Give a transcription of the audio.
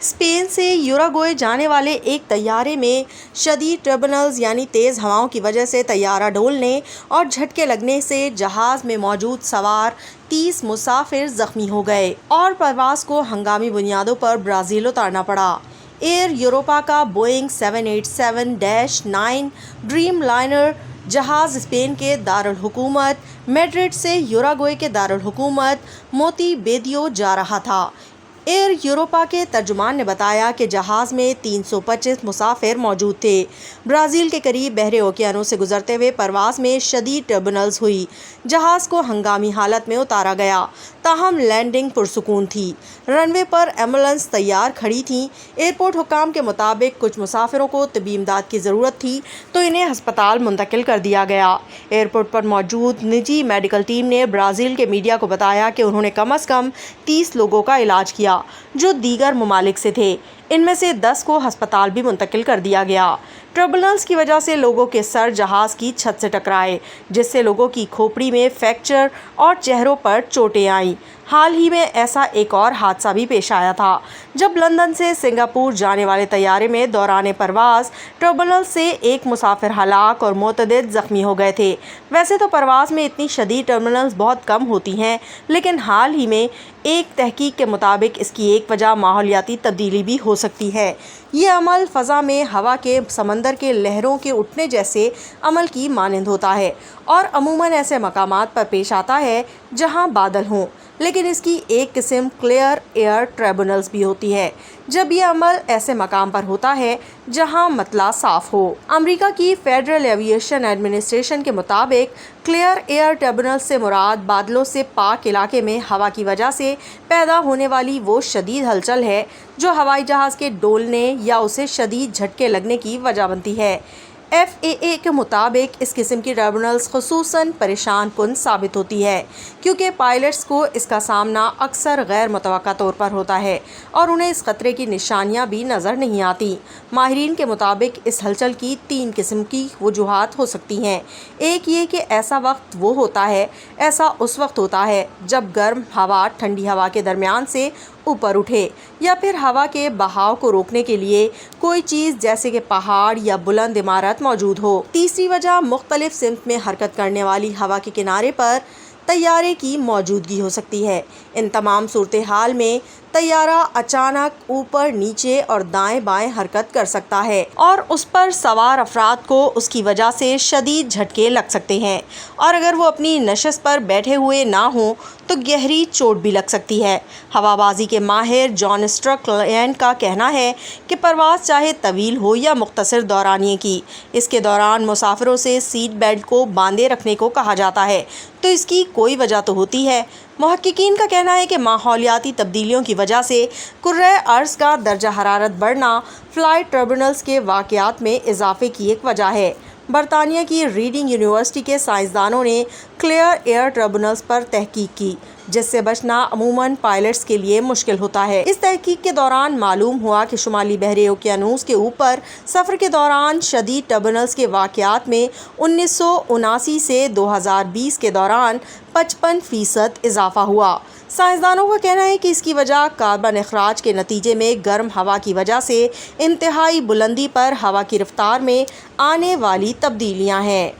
Spain سے Uruguay جانے والے ایک طیارے میں شدید ٹربولنس یعنی تیز ہواؤں کی وجہ سے طیارہ ڈولنے اور جھٹکے لگنے سے جہاز میں موجود سوار 30 مسافر زخمی ہو گئے اور پرواز کو ہنگامی بنیادوں پر برازیل اتارنا پڑا۔ ایئر یوروپا کا بوئنگ 787-9 ڈریم لائنر جہاز اسپین کے دارالحکومت میڈرڈ سے یوراگوئے کے دارالحکومت مونتیویدیو جا رہا تھا۔ ایئر یوروپا کے ترجمان نے بتایا کہ جہاز میں 325 مسافر موجود تھے۔ برازیل کے قریب بحر اوقیانوس سے گزرتے ہوئے پرواز میں شدید ٹربولنس ہوئی۔ جہاز کو ہنگامی حالت میں اتارا گیا، تاہم لینڈنگ پرسکون تھی۔ رن وے پر ایمبولینس تیار کھڑی تھیں۔ ایئرپورٹ حکام کے مطابق کچھ مسافروں کو طبی امداد کی ضرورت تھی تو انہیں ہسپتال منتقل کر دیا گیا۔ ایئرپورٹ پر موجود نجی میڈیکل ٹیم نے برازیل کے میڈیا کو بتایا کہ انہوں نے کم از کم 30 لوگوں کا علاج کیا جو دیگر ممالک سے تھے۔ ان میں سے 10 کو ہسپتال بھی منتقل کر دیا گیا۔ ٹربولنس کی وجہ سے لوگوں کے سر جہاز کی چھت سے ٹکرائے، جس سے لوگوں کی کھوپڑی میں فریکچر اور چہروں پر چوٹیں آئیں۔ حال ہی میں ایسا ایک اور حادثہ بھی پیش آیا تھا جب لندن سے سنگاپور جانے والے طیارے میں دوران پرواز ٹربولنس سے ایک مسافر ہلاک اور متعدد زخمی ہو گئے تھے۔ ویسے تو پرواز میں اتنی شدید ٹربولنس بہت کم ہوتی ہیں، لیکن حال ہی میں ایک تحقیق کے مطابق اس کی ایک وجہ ماحولیاتی تبدیلی بھی ہو سکتی ہے۔ یہ عمل فضا میں ہوا کے سمندر کے لہروں کے اٹھنے جیسے عمل کی مانند ہوتا ہے اور عموماً ایسے مقامات پر پیش آتا ہے جہاں بادل ہوں، لیکن اس کی ایک قسم کلیئر ایئر ٹربولنس بھی ہوتی ہے جب یہ عمل ایسے مقام پر ہوتا ہے جہاں مطلع صاف ہو۔ امریکہ کی فیڈرل ایوییشن ایڈمنسٹریشن کے مطابق کلیئر ایئر ٹربولنس سے مراد بادلوں سے پاک علاقے میں ہوا کی وجہ سے پیدا ہونے والی وہ شدید ہلچل ہے جو ہوائی جہاز کے ڈولنے یا اسے شدید جھٹکے لگنے کی وجہ بنتی ہے۔ FAA کے مطابق اس قسم کی ٹربولنس خصوصاً پریشان کن ثابت ہوتی ہے کیونکہ پائلٹس کو اس کا سامنا اکثر غیر متوقع طور پر ہوتا ہے اور انہیں اس خطرے کی نشانیاں بھی نظر نہیں آتی۔ ماہرین کے مطابق اس ہلچل کی 3 قسم کی وجوہات ہو سکتی ہیں۔ ایک یہ کہ ایسا اس وقت ہوتا ہے جب گرم ہوا ٹھنڈی ہوا کے درمیان سے اوپر اٹھے، یا پھر ہوا کے بہاؤ کو روکنے کے لیے کوئی چیز جیسے کہ پہاڑ یا بلند عمارت موجود ہو۔ تیسری وجہ مختلف سمت میں حرکت کرنے والی ہوا کے کنارے پر طیارے کی موجودگی ہو سکتی ہے۔ ان تمام صورتحال میں طیارہ اچانک اوپر نیچے اور دائیں بائیں حرکت کر سکتا ہے اور اس پر سوار افراد کو اس کی وجہ سے شدید جھٹکے لگ سکتے ہیں، اور اگر وہ اپنی نشست پر بیٹھے ہوئے نہ ہوں تو گہری چوٹ بھی لگ سکتی ہے۔ ہوا بازی کے ماہر جان اسٹرکلینڈ کا کہنا ہے کہ پرواز چاہے طویل ہو یا مختصر دورانیے کی، اس کے دوران مسافروں سے سیٹ بیلٹ کو باندھے رکھنے کو کہا جاتا ہے، تو اس کی کوئی وجہ تو ہوتی ہے۔ محققین کا کہنا ہے کہ ماحولیاتی تبدیلیوں کی وجہ سے کرۂ ارض کا درجہ حرارت بڑھنا فلائٹ ٹربولنس کے واقعات میں اضافے کی ایک وجہ ہے۔ برطانیہ کی ریڈنگ یونیورسٹی کے سائنسدانوں نے کلیئر ایئر ٹربولنس پر تحقیق کی، جس سے بچنا عموماً پائلٹس کے لیے مشکل ہوتا ہے۔ اس تحقیق کے دوران معلوم ہوا کہ شمالی بحر اوقیانوس کے اوپر سفر کے دوران شدید ٹربولنس کے واقعات میں 1979 سے 2020 کے دوران 55% اضافہ ہوا۔ سائنسدانوں کا کہنا ہے کہ اس کی وجہ کاربن اخراج کے نتیجے میں گرم ہوا کی وجہ سے انتہائی بلندی پر ہوا کی رفتار میں آنے والی تبدیلیاں ہیں۔